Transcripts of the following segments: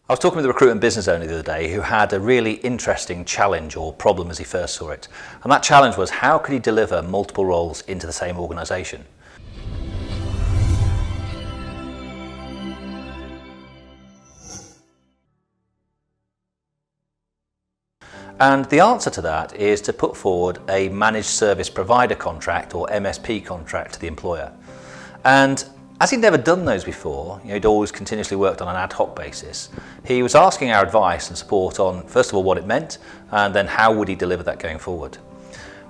I was talking with a recruitment business owner the other day who had a really interesting challenge or problem as he first saw it. And that challenge was, how could he deliver multiple roles into the same organisation? And the answer to that is to put forward a managed service provider contract or MSP contract to the employer. And as he'd never done those before, he'd always continuously worked on an ad hoc basis, he was asking our advice and support on, first of all, what it meant, and then how would he deliver that going forward.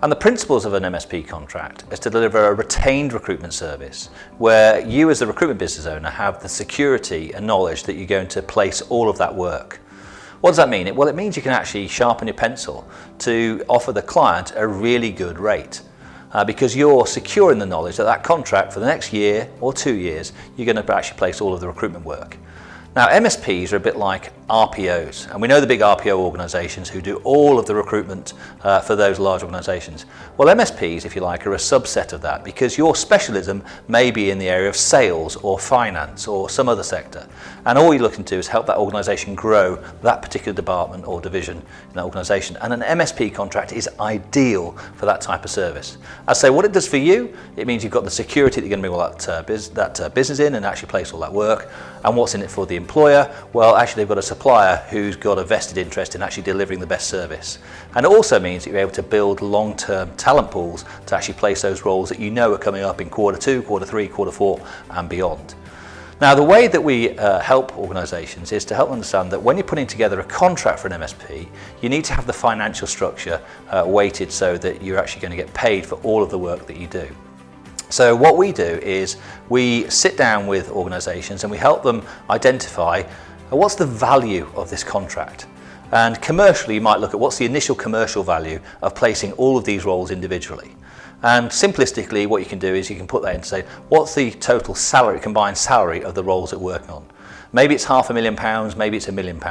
And the principles of an MSP contract is to deliver a retained recruitment service where you as the recruitment business owner have the security and knowledge that you're going to place all of that work. What does that mean? Well, it means you can actually sharpen your pencil to offer the client a really good rate. Because you're secure in the knowledge that that contract for the next year or 2 years, you're going to actually place all of the recruitment work. Now, MSPs are a bit like RPOs, and we know the big RPO organisations who do all of the recruitment for those large organisations. Well, MSPs, if you like, are a subset of that because your specialism may be in the area of sales or finance or some other sector, and all you're looking to do is help that organisation grow that particular department or division in that organisation. And an MSP contract is ideal for that type of service. I say what it does for you, it means you've got the security that you're going to bring all that business in and actually place all that work. And what's in it for the employer? Well, actually they've got a supplier who's got a vested interest in actually delivering the best service. And it also means that you're able to build long-term talent pools to actually place those roles that you know are coming up in Q2, Q3, Q4 and beyond. Now, the way that we help organisations is to help them understand that when you're putting together a contract for an MSP, you need to have the financial structure weighted so that you're actually going to get paid for all of the work that you do. So what we do is we sit down with organisations and we help them identify what's the value of this contract. And commercially, you might look at what's the initial commercial value of placing all of these roles individually. And simplistically, what you can do is you can put that in to say, what's the total salary, combined salary of the roles that we're working on? Maybe it's £500,000, maybe it's £1 million.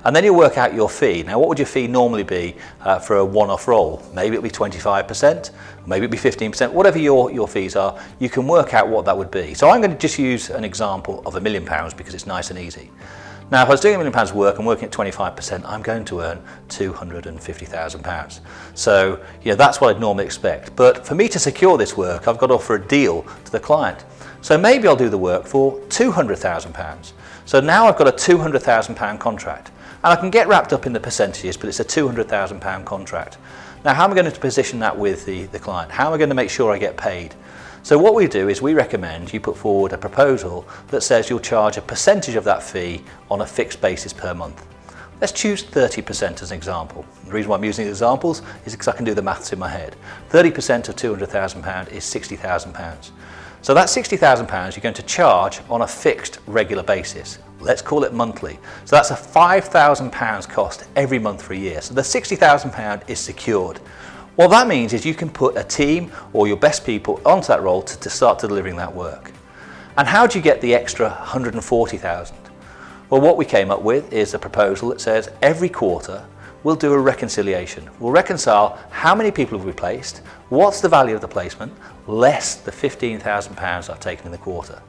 And then you work out your fee. Now, what would your fee normally be for a one-off role? Maybe it'll be 25%, maybe it'll be 15%, whatever your fees are, you can work out what that would be. So I'm going to just use an example of £1 million because it's nice and easy. Now, if I was doing £1 million work and working at 25%, I'm going to earn £250,000. So, that's what I'd normally expect. But for me to secure this work, I've got to offer a deal to the client. So maybe I'll do the work for £200,000. So now I've got a £200,000 contract. And I can get wrapped up in the percentages, but it's a £200,000 contract. Now, how am I going to position that with the client? How am I going to make sure I get paid? So what we do is we recommend you put forward a proposal that says you'll charge a percentage of that fee on a fixed basis per month. Let's choose 30% as an example. The reason why I'm using examples is because I can do the maths in my head. 30% of £200,000 is £60,000. So that £60,000 you're going to charge on a fixed regular basis. Let's call it monthly. So that's a £5,000 cost every month for a year. So the £60,000 is secured. What that means is you can put a team or your best people onto that role to start delivering that work. And how do you get the extra £140,000? Well, what we came up with is a proposal that says every quarter we'll do a reconciliation. We'll reconcile how many people have we placed, what's the value of the placement, less the £15,000 I've taken in the quarter.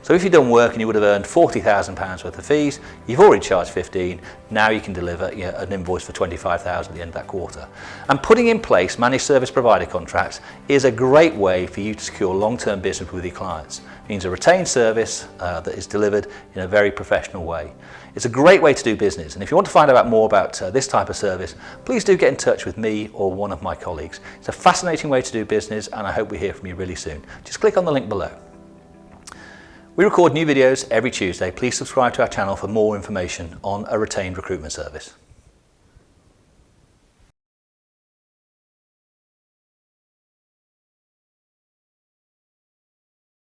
So if you've done work and you would have earned £40,000 worth of fees, you've already charged 15, now you can deliver an invoice for £25,000 at the end of that quarter. And putting in place managed service provider contracts is a great way for you to secure long-term business with your clients. It means a retained service that is delivered in a very professional way. It's a great way to do business, and if you want to find out more about this type of service, please do get in touch with me or one of my colleagues. It's a fascinating way to do business, and I hope we hear from you really soon. Just click on the link below. We record new videos every Tuesday. Please subscribe to our channel for more information on a retained recruitment service.